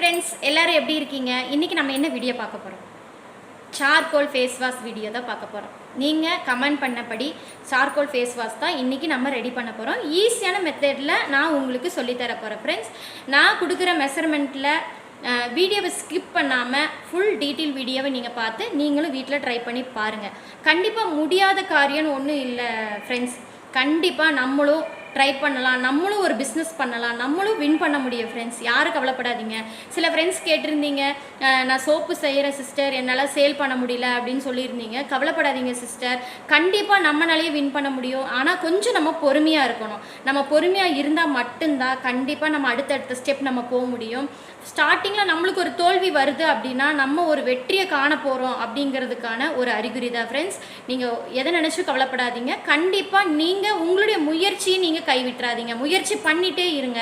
Friends, எல்லாரும் எப்படி இருக்கீங்க? இன்றைக்கி நம்ம என்ன வீடியோ பார்க்க போகிறோம்? சார்கோல் ஃபேஸ் வாஷ் வீடியோ தான் பார்க்க போகிறோம். நீங்கள் கமெண்ட் பண்ணபடி சார்கோல் ஃபேஸ் வாஷ் தான் இன்றைக்கி நம்ம ரெடி பண்ண போகிறோம். ஈஸியான மெத்தடில் நான் உங்களுக்கு சொல்லித்தர போகிறேன் ஃப்ரெண்ட்ஸ். நான் கொடுக்குற மெஷர்மெண்ட்டில் வீடியோவை ஸ்கிப் பண்ணாமல் ஃபுல் டீட்டெயில் வீடியோவை நீங்கள் பார்த்து நீங்களும் வீட்டில் ட்ரை பண்ணி பாருங்கள். கண்டிப்பாக முடியாத காரியம்னு ஒன்றும் இல்லை ஃப்ரெண்ட்ஸ். கண்டிப்பாக நம்மளும் ட்ரை பண்ணலாம், நம்மளும் ஒரு பிஸ்னஸ் பண்ணலாம், நம்மளும் வின் பண்ண முடியும் ஃப்ரெண்ட்ஸ். யாரும் கவலைப்படாதீங்க. சில ஃப்ரெண்ட்ஸ் கேட்டிருந்தீங்க, நான் சோப்பு செய்கிறேன் சிஸ்டர், என்னால் சேல் பண்ண முடியல அப்படின்னு சொல்லியிருந்தீங்க. கவலைப்படாதீங்க சிஸ்டர், கண்டிப்பாக நம்மளாலேயே வின் பண்ண முடியும். ஆனால் கொஞ்சம் நம்ம பொறுமையாக இருக்கணும். நம்ம பொறுமையாக இருந்தால் மட்டும்தான் கண்டிப்பாக நம்ம அடுத்தடுத்த ஸ்டெப் நம்ம போக முடியும். ஸ்டார்டிங்கில் நம்மளுக்கு ஒரு தோல்வி வருது அப்படின்னா நம்ம ஒரு வெற்றியை காண போகிறோம் அப்படிங்கிறதுக்கான ஒரு அறிகுறி தான் ஃப்ரெண்ட்ஸ். நீங்கள் எதை நினச்சும் கவலைப்படாதீங்க. கண்டிப்பாக நீங்கள் உங்களுடைய முயற்சியை நீங்கள் கைவிட்டுறாதீங்க, முயற்சி பண்ணிகிட்டே இருங்க.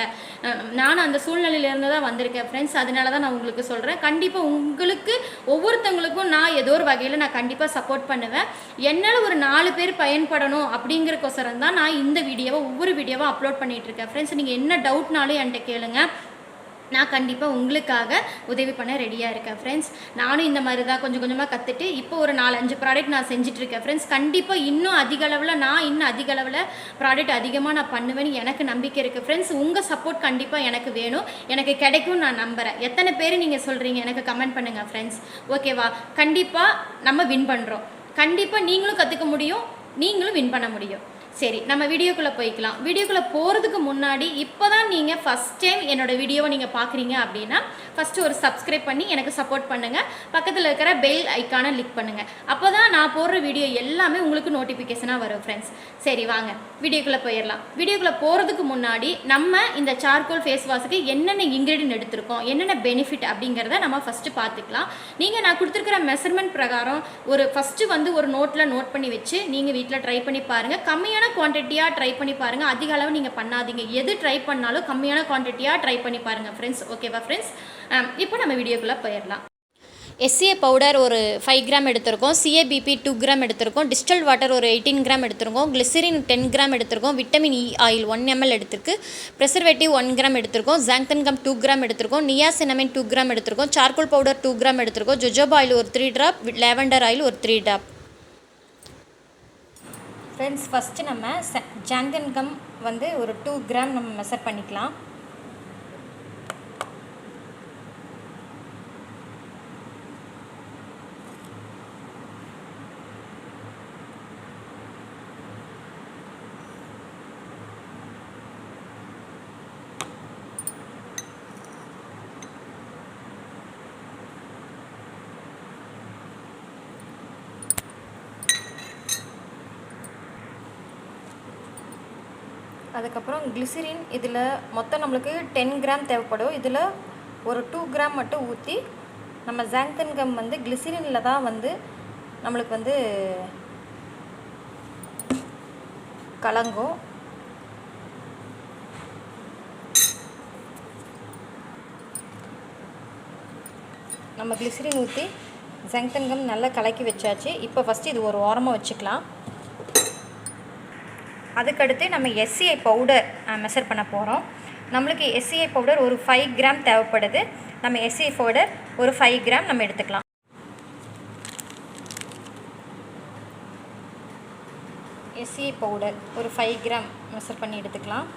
நானும் அந்த சூழ்நிலையிலேருந்து தான் வந்திருக்கேன் ஃப்ரெண்ட்ஸ். அதனால தான் நான் உங்களுக்கு சொல்கிறேன். கண்டிப்பாக உங்களுக்கு ஒவ்வொருத்தவங்களுக்கும் நான் ஏதோ ஒரு வகையில் நான் கண்டிப்பாக சப்போர்ட் பண்ணுவேன். என்னால் ஒரு 4 பேர் பயன்படணும் அப்படிங்கிறக்கோசரம் தான் நான் இந்த வீடியோவை ஒவ்வொரு வீடியோவை அப்லோட் பண்ணிகிட்ருக்கேன் ஃப்ரெண்ட்ஸ். நீங்கள் என்ன டவுட்னாலும் என்கிட்ட கேளுங்க, நான் கண்டிப்பாக உங்களுக்காக உதவி பண்ண ரெடியாக இருக்கேன் ஃப்ரெண்ட்ஸ். நானும் இந்த மாதிரி தான் கொஞ்சம் கொஞ்சமாக கற்றுட்டு இப்போ ஒரு 4-5 ப்ராடக்ட் நான் செஞ்சிட்ருக்கேன் ஃப்ரெண்ட்ஸ். கண்டிப்பாக இன்னும் அதிக அளவில் ப்ராடக்ட் அதிகமாக நான் பண்ணுவேன்னு எனக்கு நம்பிக்கை இருக்குது ஃப்ரெண்ட்ஸ். உங்கள் சப்போர்ட் கண்டிப்பாக எனக்கு வேணும், எனக்கு கிடைக்கும் நான் நம்புகிறேன். எத்தனை பேர் நீங்கள் சொல்கிறீங்க எனக்கு கமெண்ட் பண்ணுங்கள் ஃப்ரெண்ட்ஸ். ஓகேவா? கண்டிப்பாக நம்ம வின் பண்ணுறோம். கண்டிப்பாக நீங்களும் கற்றுக்க முடியும், நீங்களும் வின் பண்ண முடியும். சரி, நம்ம வீடியோக்குள்ளே போய்க்கலாம். வீடியோக்குள்ளே போகிறதுக்கு முன்னாடி இப்போ தான் நீங்கள் ஃபஸ்ட் டைம் என்னோடய வீடியோவை நீங்கள் பார்க்குறீங்க அப்படின்னா ஃபஸ்ட்டு ஒரு சப்ஸ்கிரைப் பண்ணி எனக்கு சப்போர்ட் பண்ணுங்கள். பக்கத்தில் இருக்கிற பெல் ஐக்கானை கிளிக் பண்ணுங்கள். அப்போ தான் நான் போடுற வீடியோ எல்லாமே உங்களுக்கு நோட்டிஃபிகேஷனாக வரும் ஃப்ரெண்ட்ஸ். சரி, வாங்க வீடியோக்குள்ளே போயிடலாம். வீடியோக்குள்ளே போகிறதுக்கு முன்னாடி நம்ம இந்த சார்கோல் ஃபேஸ் வாஷுக்கு என்னென்ன இன்க்ரீடியன்ட் எடுத்திருக்கோம், என்னென்ன பெனிஃபிட் அப்படிங்கிறத நம்ம ஃபஸ்ட்டு பார்த்துக்கலாம். நீங்கள் நான் கொடுத்துருக்கிற மெஷர்மெண்ட் பிரகாரம் ஃபஸ்ட்டு ஒரு நோட்டில் நோட் பண்ணி வச்சு நீங்கள் வீட்டில் ட்ரை பண்ணி பாருங்கள். கம்மியான குவான்டிட்டியாக ட்ரை பண்ணி பாருங்கள், அதிக அளவு நீங்கள் பண்ணாதீங்க. எது ட்ரை பண்ணாலும் கம்மியான குவான்டிட்டியாக ட்ரை பண்ணி பாருங்கள் ஃப்ரெண்ட்ஸ். ஓகேவா ஃப்ரெண்ட்ஸ்? இப்போ நம்ம வீடியோக்குள்ளே போயிடலாம். எஸ்சிஏ பவுடர் ஒரு 5 கிராம் எடுத்திருக்கோம், சிஏபிபி 2 கிராம் எடுத்திருக்கோம், டிஸ்டில் வாட்டர் ஒரு 18 கிராம் எடுத்திருக்கோம், கிளிசரின் 10 கிராம் எடுத்திருக்கோம், விட்டமின் இ ஆயில் 1 ml எடுத்திருக்கு, ப்ரெசர்வேட்டிவ் 1 கிராம் எடுத்திருக்கோம், ஜாங்தன் கம் 2 கிராம் எடுத்திருக்கோம், நியாசினமைன் 2 கிராம் எடுத்திருக்கோம், சார்கோல் பவுடர் 2 கிராம் எடுத்திருக்கோம், ஜொஜோபா ஆயில் ஒரு 3 ட்ராப், லாவெண்டர் ஆயில் ஒரு 3 ட்ராப். ஃப்ரெண்ட்ஸ், ஃபஸ்ட்டு நம்ம ஜாங்தன் கம் ஒரு 2 கிராம் நம்ம மெஷர் பண்ணிக்கலாம். அதுக்கப்புறம் கிளிசரின் இதில் மொத்தம் நம்மளுக்கு 10 கிராம் தேவைப்படும். இதில் ஒரு 2 கிராம் மட்டும் ஊற்றி நம்ம ஜாங்தன் கம் கிளிசரினில் தான் நம்மளுக்கு கலங்கும். நம்ம கிளிசரின் ஊற்றி ஜாங்தன் கம் நல்லா கலக்கி வச்சாச்சு. இப்போ ஃபஸ்ட்டு இது ஒரு ஓரமாக வச்சுக்கலாம். அதுக்கடுத்து நம்ம எஸ்சிஐ பவுடர் மெஷர் பண்ண போகிறோம். நம்மளுக்கு எஸ்சிஐ பவுடர் ஒரு 5 கிராம் தேவைப்படுது. நம்ம எஸ்சிஐ பவுடர் ஒரு 5 கிராம் நம்ம எடுத்துக்கலாம். எஸ்சிஐ பவுடர் ஒரு 5 கிராம் மெஷர் பண்ணி எடுத்துக்கலாம்.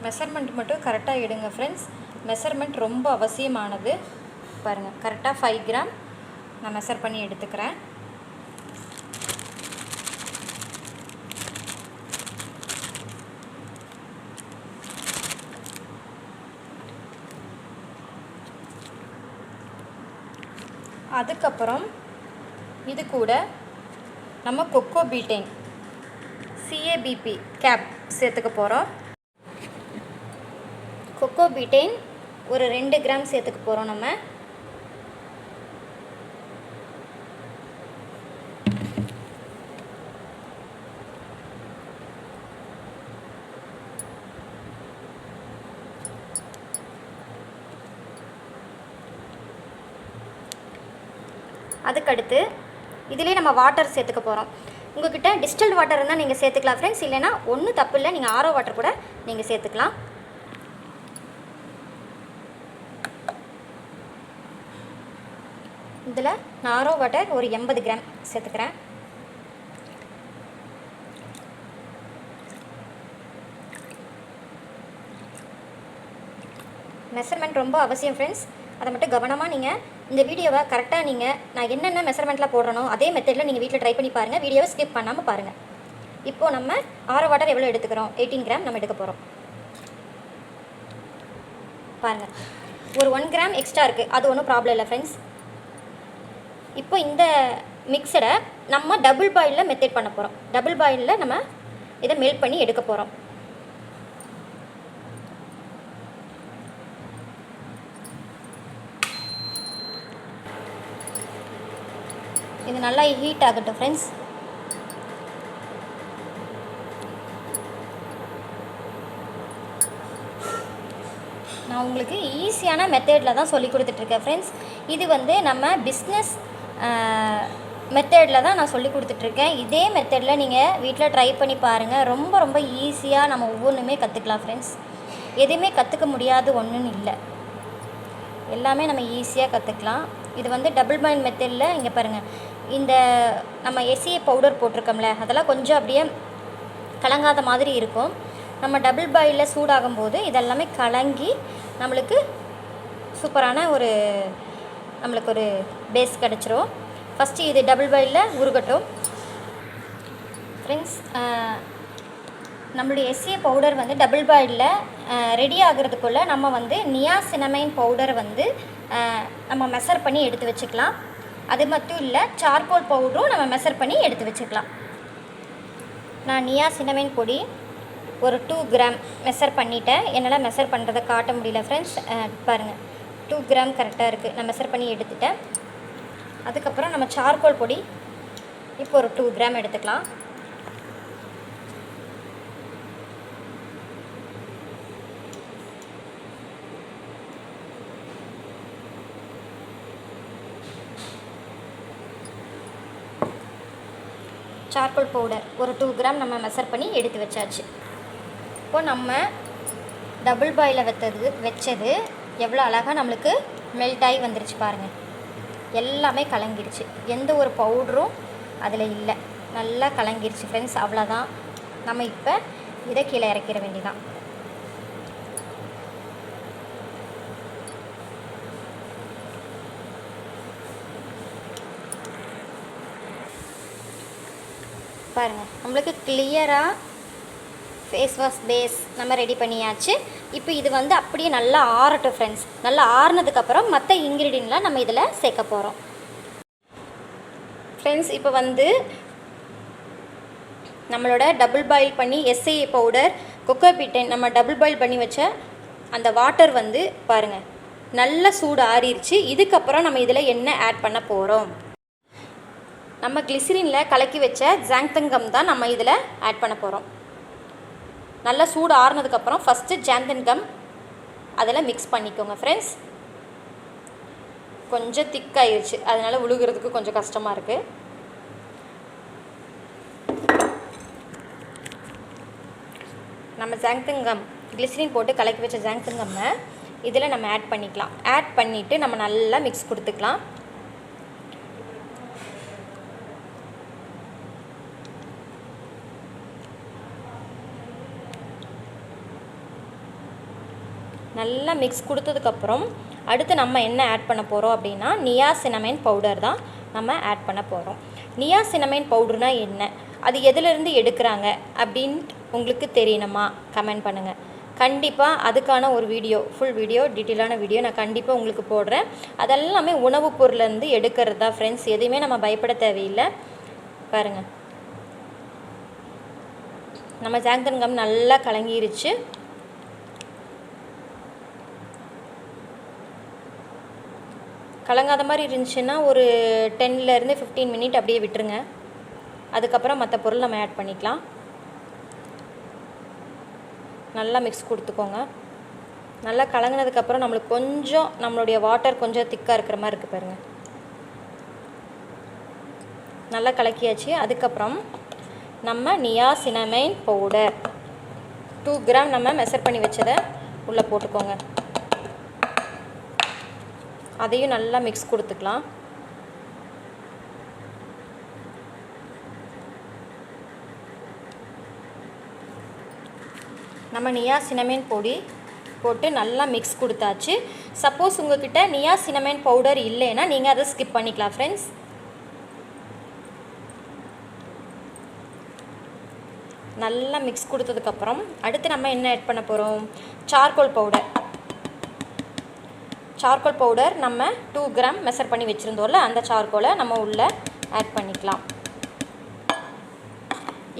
மெஷர்மெண்ட் மட்டும் கரெக்டாக எடுங்க ஃப்ரெண்ட்ஸ். மெஷர்மெண்ட் ரொம்ப அவசியமானது. பாருங்கள், கரெக்டாக 5 கிராம் நான் மெஷர் பண்ணி எடுத்துக்கிறேன். அதுக்கப்புறம் இது கூட நம்ம கொக்கோ பீட்டைன் சிஏபிபி கேப் சேர்த்துக்க போகிறோம். கொக்கோ பீட்டைன் ஒரு 2 கிராம் சேர்த்துக்க போகிறோம் நம்ம. அதுக்கடுத்து இதிலே நம்ம வாட்டர் சேர்த்துக்க போகிறோம். உங்கள்கிட்ட டிஸ்டில்டு வாட்டர் இருந்தால் நீங்கள் சேர்த்துக்கலாம் ஃப்ரெண்ட்ஸ். இல்லைனா ஒன்றும் தப்பு இல்லை, நீங்கள் ஆரோ வாட்டர் கூட நீங்கள் சேர்த்துக்கலாம். இதில் நான் ஆரோ வாட்டர் ஒரு 80 கிராம் சேர்த்துக்கிறேன். மெஷர்மெண்ட் ரொம்ப அவசியம் ஃப்ரெண்ட்ஸ். அதை மட்டும் கவனமாக நீங்கள் இந்த வீடியோவை கரெக்டாக நான் என்னென்ன மெஷர்மெண்ட்டில் போடுறனோ அதே மெத்தடில் நீங்கள் வீட்டில் ட்ரை பண்ணி பாருங்கள். வீடியோவை ஸ்கிப் பண்ணாமல் பாருங்கள். இப்போது நம்ம ஆரோ வாட்டர் எவ்வளோ எடுத்துக்கிறோம்? 18 கிராம் நம்ம எடுக்க போகிறோம். பாருங்கள், ஒரு 1 கிராம் எக்ஸ்ட்ரா இருக்குது, அது ஒன்றும் ப்ராப்ளம் இல்லை ஃப்ரெண்ட்ஸ். இப்போ இந்த மிக்சடை நம்ம டபுள் பாயிலில் மெத்தட் பண்ண போகிறோம். டபுள் பாயிலில் நம்ம இதை மெல்ட் பண்ணி எடுக்க போகிறோம். இது நல்லா ஹீட் ஆகட்டும் ஃப்ரெண்ட்ஸ். நான் உங்களுக்கு ஈஸியான மெத்தடில் தான் சொல்லி கொடுத்துட்ருக்கேன் ஃப்ரெண்ட்ஸ். இது நம்ம பிஸ்னஸ் மெத்தடில் தான் நான் சொல்லி கொடுத்துட்ருக்கேன். இதே மெத்தடில் நீங்கள் வீட்டில் ட்ரை பண்ணி பாருங்கள். ரொம்ப ரொம்ப ஈஸியாக நம்ம ஒவ்வொன்றுமே கற்றுக்கலாம் ஃப்ரெண்ட்ஸ். எதுவுமே கற்றுக்க முடியாது ஒன்றுன்னு இல்லை, எல்லாமே நம்ம ஈஸியாக கற்றுக்கலாம். இது டபுள் பாயில் மெத்தடில் இங்கே பாருங்கள், இந்த நம்ம எஸ்ஏ பவுடர் போட்டிருக்கோம்ல, அதெல்லாம் கொஞ்சம் அப்படியே கலங்காத மாதிரி இருக்கும். நம்ம டபுள் பாயிலில் சூடாகும் போது இதெல்லாமே கலங்கி நம்மளுக்கு சூப்பரான நம்மளுக்கு ஒரு பேஸ் கிடச்சிரும். ஃபஸ்ட்டு இது டபுள் பாயிலில் உருகட்டும் ஃப்ரெண்ட்ஸ். நம்மளுடைய எஸ்ஏ பவுடர் டபுள் பாயிலில் ரெடி ஆகிறதுக்குள்ளே நம்ம நியாசினமைன் பவுடரை நம்ம மெஷர் பண்ணி எடுத்து வச்சுக்கலாம். அது மட்டும் இல்லை, சார்கோல் பவுடரும் நம்ம மெஷர் பண்ணி எடுத்து வச்சுக்கலாம். நான் நியாசினமைன் பொடி ஒரு 2 கிராம் மெஷர் பண்ணிட்டேன். என்னால் மெஷர் பண்ணுறதை காட்ட முடியல ஃப்ரெண்ட்ஸ். பாருங்கள், 2 கிராம் கரெக்டாக இருக்குது. நான் மெஷர் பண்ணி எடுத்துட்டேன். அதுக்கப்புறம் நம்ம சார்கோல் பொடி இப்போ ஒரு 2 கிராம் எடுத்துக்கலாம். சார்கோல் பவுடர் ஒரு 2 கிராம் நம்ம மெஷர் பண்ணி எடுத்து வச்சாச்சு. இப்போ நம்ம டபுள் பாயில் வச்சது எவ்வளோ அழகாக நம்மளுக்கு மெல்ட் ஆகி வந்துருச்சு பாருங்கள். எல்லாமே கலங்கிருச்சு, எந்த ஒரு பவுடரும் அதில் இல்லை, நல்லா கலங்கிருச்சு ஃப்ரெண்ட்ஸ். அவ்வளோதான். நம்ம இப்போ இதை கீழே இறக்கிற வேண்டியதான். பாருங்கள், நம்மளுக்கு கிளியராக ஃபேஸ் வாஷ் பேஸ் நம்ம ரெடி பண்ணியாச்சு. இப்போ இது அப்படியே நல்லா ஆறட்டும் ஃப்ரெண்ட்ஸ். நல்லா ஆறுனதுக்கப்புறம் மற்ற இன்க்ரீடியன்ட்லாம் நம்ம இதில் சேர்க்க போகிறோம் ஃப்ரெண்ட்ஸ். இப்போ நம்மளோட டபுள் பாயில் பண்ணி எஸ்ஏ பவுடர், கொக்கோபீட்டன் நம்ம டபுள் பாயில் பண்ணி வச்ச அந்த வாட்டர் பாருங்கள் நல்லா சூடு ஆறிடுச்சு. இதுக்கப்புறம் நம்ம இதில் என்ன ஆட் பண்ண போகிறோம்? நம்ம கிளிசரினில் கலக்கி வச்ச ஜாங்தங்கம் தான் நம்ம இதில் ஆட் பண்ண போகிறோம். நல்லா சூடு ஆறுனதுக்கப்புறம் ஃபஸ்ட்டு ஜாந்தன்கம் அதில் மிக்ஸ் பண்ணிக்கோங்க ஃப்ரெண்ட்ஸ். கொஞ்சம் திக்காயிருச்சு, அதனால் உழுகிறதுக்கு கொஞ்சம் கஷ்டமாக இருக்குது. நம்ம ஜாங்தங்கம் கிளிசரின் போட்டு கலக்கி வச்ச ஜாங்தங்கம்மை இதில் நம்ம ஆட் பண்ணிக்கலாம். ஆட் பண்ணிவிட்டு நம்ம நல்லா மிக்ஸ் கொடுத்துக்கலாம். நல்லா மிக்ஸ் கொடுத்ததுக்கப்புறம் அடுத்து நம்ம என்ன ஆட் பண்ண போகிறோம் அப்படின்னா நியாசினமைன் பவுடர் தான் நம்ம ஆட் பண்ண போகிறோம். நியாசினமைன் பவுடர்னால் என்ன, அது எதிலிருந்து எடுக்கிறாங்க அப்படின்ட்டு உங்களுக்கு தெரியணுமா? கமெண்ட் பண்ணுங்கள். கண்டிப்பாக அதுக்கான ஒரு வீடியோ, ஃபுல் வீடியோ, டீட்டெயிலான வீடியோ நான் கண்டிப்பாக உங்களுக்கு போடுறேன். அதெல்லாமே உணவுப் பொருள்லேருந்து எடுக்கிறது தான் ஃப்ரெண்ட்ஸ். எதுவுமே நம்ம பயப்பட தேவையில்லை. பாருங்கள், நம்ம ஜாங்தன்கம் நல்லா கலங்கிருச்சு. கலங்காத மாதிரி இருந்துச்சுன்னா ஒரு 10லேருந்து 15 மினிட் அப்படியே விட்டுருங்க. அதுக்கப்புறம் மற்ற பொருள் நம்ம ஆட் பண்ணிக்கலாம். நல்லா மிக்ஸ் கொடுத்துக்கோங்க. நல்லா கலங்கினதுக்கப்புறம் நம்மளுக்கு கொஞ்சம் நம்மளுடைய வாட்டர் கொஞ்சம் திக்காக இருக்கிற மாதிரி இருக்குது பாருங்கள். நல்லா கலக்கியாச்சு. அதுக்கப்புறம் நம்ம நியாசினமைன் பவுடர் 2 கிராம் நம்ம மெஷர் பண்ணி வச்சதை உள்ளே போட்டுக்கோங்க. அதையும் நல்லா மிக்ஸ் கொடுத்துக்கலாம். நம்ம நியாசினமைன் பொடி போட்டு நல்லா மிக்ஸ் கொடுத்தாச்சு. சப்போஸ் உங்கள்கிட்ட நியாசினமைன் பவுடர் இல்லைன்னா நீங்கள் அதை ஸ்கிப் பண்ணிக்கலாம் ஃப்ரெண்ட்ஸ். நல்லா மிக்ஸ் கொடுத்ததுக்கப்புறம் அடுத்து நம்ம என்ன ஆட் பண்ண போகிறோம்? சார்கோல் பவுடர் நம்ம 2 கிராம் மெஷர் பண்ணி வச்சுருந்தோம்ல, அந்த சார்கோலை நம்ம உள்ளே ஆட் பண்ணிக்கலாம்.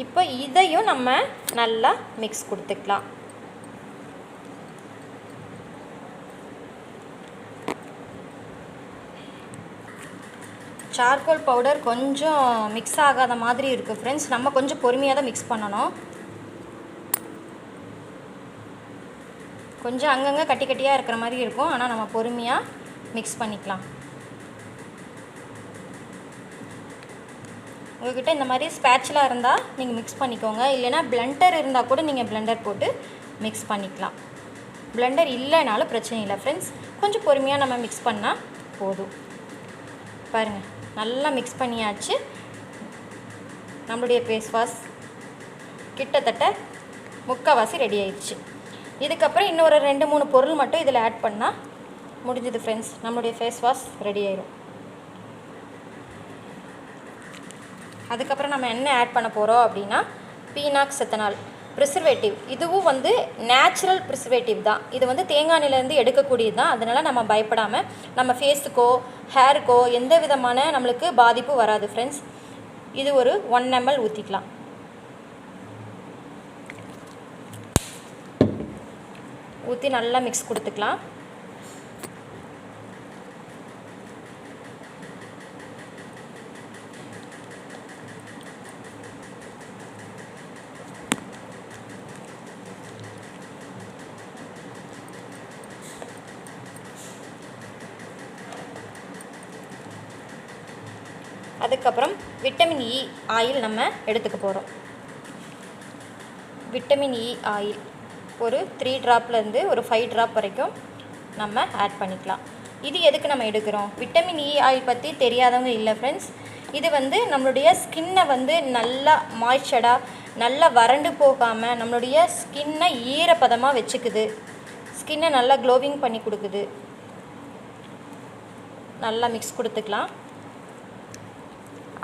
இப்போ இதையும் நம்ம நல்லா மிக்ஸ் கொடுத்துக்கலாம். சார்கோல் பவுடர் கொஞ்சம் மிக்ஸ் ஆகாத மாதிரி இருக்குது ஃப்ரெண்ட்ஸ். நம்ம கொஞ்சம் பொறுமையாக தான் மிக்ஸ் பண்ணணும். கொஞ்சம் அங்கங்கே கட்டி கட்டியாக இருக்கிற மாதிரி இருக்கும், ஆனால் நம்ம பொறுமையாக மிக்ஸ் பண்ணிக்கலாம். உங்கள்கிட்ட இந்த மாதிரி ஸ்பேட்சுலா இருந்தால் நீங்கள் மிக்ஸ் பண்ணிக்கோங்க. இல்லைனா பிளெண்டர் இருந்தால் கூட நீங்கள் பிளெண்டர் போட்டு மிக்ஸ் பண்ணிக்கலாம். பிளெண்டர் இல்லைனாலும் பிரச்சனை இல்லை ஃப்ரெண்ட்ஸ். கொஞ்சம் பொறுமையாக நம்ம மிக்ஸ் பண்ணால் போதும். பாருங்கள், நல்லா மிக்ஸ் பண்ணியாச்சு. நம்மளுடைய ஃபேஸ் வாஷ் கிட்டத்தட்ட முக்கால்வாசி ரெடி ஆயிடுச்சு. இதுக்கப்புறம் இன்னொரு 2-3 பொருள் மட்டும் இதில் ஆட் பண்ணால் முடிஞ்சது ஃப்ரெண்ட்ஸ். நம்மளுடைய ஃபேஸ் வாஷ் ரெடி ஆயிடும். அதுக்கப்புறம் நம்ம என்ன ஆட் பண்ண போகிறோம் அப்படின்னா பீனாக்செத்தனால் ப்ரிசர்வேட்டிவ். இதுவும் வந்து நேச்சுரல் ப்ரிசர்வேட்டிவ் தான். இது வந்து தேங்காய் எண்ணெயிலேருந்து எடுக்கக்கூடியது தான். அதனால் நம்ம பயப்படாமல் நம்ம ஃபேஸுக்கோ ஹேருக்கோ எந்த விதமான நம்மளுக்கு பாதிப்பு வராது ஃப்ரெண்ட்ஸ். இது ஒரு 1 ml ஊற்றிக்கலாம். ஊற்றி நல்லா மிக்ஸ் கொடுத்துக்கலாம். அதுக்கப்புறம் விட்டமின் இ ஆயில் நம்ம எடுத்துக்க போகிறோம். விட்டமின் இ ஆயில் ஒரு 3 ட்ராப்லேருந்து ஒரு 5 ட்ராப் வரைக்கும் நம்ம ஆட் பண்ணிக்கலாம். இது எதுக்கு நம்ம எடுக்கிறோம்? விட்டமின் இ ஆயில் பற்றி தெரியாதவங்க இல்லை ஃப்ரெண்ட்ஸ். இது வந்து நம்மளுடைய ஸ்கின்னை வந்து நல்லா மாய்ஸ்சராக, நல்லா வறண்டு போகாமல் நம்மளுடைய ஸ்கின்னை ஈரப்பதமாக வச்சுக்குது. ஸ்கின்னை நல்லா க்ளோவிங் பண்ணி கொடுக்குது. நல்லா மிக்ஸ் கொடுத்துக்கலாம்.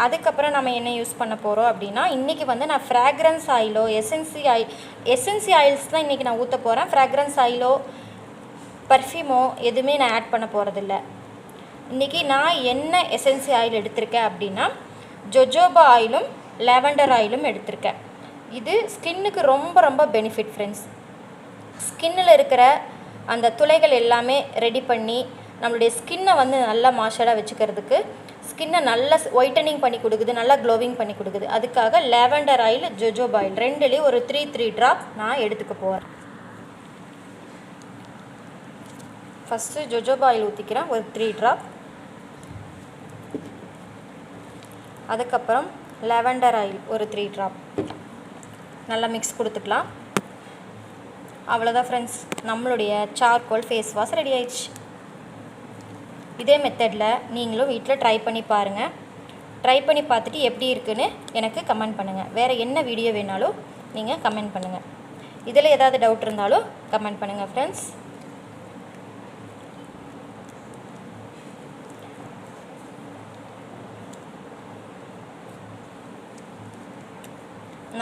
அதுக்கப்புறம் நம்ம என்ன யூஸ் பண்ண போகிறோம் அப்படின்னா, இன்றைக்கி வந்து நான் ஃப்ராக்ரன்ஸ் ஆயிலோ எசென்சி ஆயில்ஸ் தான் இன்றைக்கி நான் ஊற்ற போகிறேன். ஃப்ராக்ரன்ஸ் ஆயிலோ பர்ஃப்யூமோ எதுவுமே நான் ஆட் பண்ண போகிறதில்ல. இன்றைக்கி நான் என்ன எசென்சி ஆயில் எடுத்திருக்கேன் அப்படின்னா ஜொஜோபா ஆயிலும் லாவெண்டர் ஆயிலும் எடுத்திருக்கேன். இது ஸ்கின்னுக்கு ரொம்ப ரொம்ப பெனிஃபிட் ஃப்ரெண்ட்ஸ். ஸ்கின்னில் இருக்கிற அந்த துளைகள் எல்லாமே ரெடி பண்ணி நம்மளுடைய ஸ்கின்னை வந்து நல்லா மாய்ஸ்சராக வச்சுக்கிறதுக்கு, ஸ்கின்னை நல்லா ஒயிட்டனிங் பண்ணி கொடுக்குது, நல்லா க்ளோவிங் பண்ணி கொடுக்குது. அதுக்காக லாவெண்டர் ஆயில், ஜொஜோபா ஆயில் ரெண்டுலேயும் ஒரு 3 ட்ராப் நான் எடுத்துக்க போகிறேன். ஃபஸ்ட்டு ஜொஜோபா ஆயில் ஊற்றிக்கிறேன் ஒரு 3 ட்ராப். அதுக்கப்புறம் லாவெண்டர் ஆயில் ஒரு 3 ட்ராப். நல்லா மிக்ஸ் கொடுத்துக்கலாம். அவ்வளோதான் ஃப்ரெண்ட்ஸ், நம்மளுடைய சார்கோல் ஃபேஸ் வாஷ் ரெடி ஆயிடுச்சு. இதே மெத்தடில் நீங்களும் வீட்டில் ட்ரை பண்ணி பாருங்கள். ட்ரை பண்ணி பார்த்துட்டு எப்படி இருக்குன்னு எனக்கு கமெண்ட் பண்ணுங்கள். வேறு என்ன வீடியோ வேணாலும் நீங்கள் கமெண்ட் பண்ணுங்கள். இதில் ஏதாவது டவுட் இருந்தாலும் கமெண்ட் பண்ணுங்கள் ஃப்ரெண்ட்ஸ்.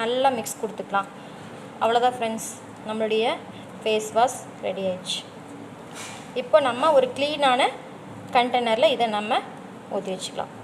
நல்லா மிக்ஸ் கொடுத்துக்கலாம். அவ்வளோதான் ஃப்ரெண்ட்ஸ், நம்மளுடைய ஃபேஸ் வாஷ் ரெடி ஆயிடுச்சு. இப்போ நம்ம ஒரு க்ளீனான கண்டெய்னரில் இதை நம்ம ஊற்றி வச்சுக்கலாம்.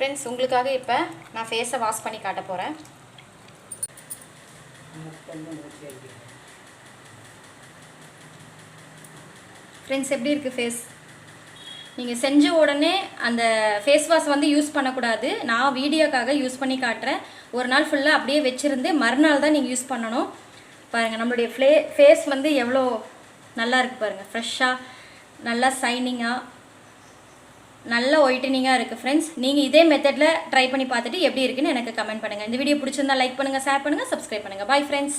ஃப்ரெண்ட்ஸ் உங்களுக்காக இப்போ நான் ஃபேஸை வாஷ் பண்ணி காட்ட போகிறேன். ஃப்ரெண்ட்ஸ் எப்படி இருக்குது ஃபேஸ்? நீங்கள் செஞ்ச உடனே அந்த ஃபேஸ் வாஷ் வந்து யூஸ் பண்ணக்கூடாது. நான் வீடியோக்காக யூஸ் பண்ணி காட்டுறேன். ஒரு நாள் ஃபுல்லாக அப்படியே வச்சுருந்து மறுநாள் தான் நீங்கள் யூஸ் பண்ணணும். பாருங்கள் நம்மளுடைய ஃபேஸ் வந்து எவ்வளோ நல்லா இருக்குது பாருங்கள். ஃப்ரெஷ்ஷாக நல்லா ஷைனிங்காக நல்ல ஒயிட்டனிங்காக இருக்குது ஃப்ரெண்ட்ஸ். நீங்கள் இதே மெத்தடில் ட்ரை பண்ணி பார்த்துட்டு எப்படி இருக்குன்னு எனக்கு கமெண்ட் பண்ணுங்கள். இந்த வீடியோ பிடிச்சிருந்தா லைக் பண்ணுங்கள், ஷேர் பண்ணுங்கள், சப்ஸ்கிரைப் பண்ணுங்கள். Bye friends.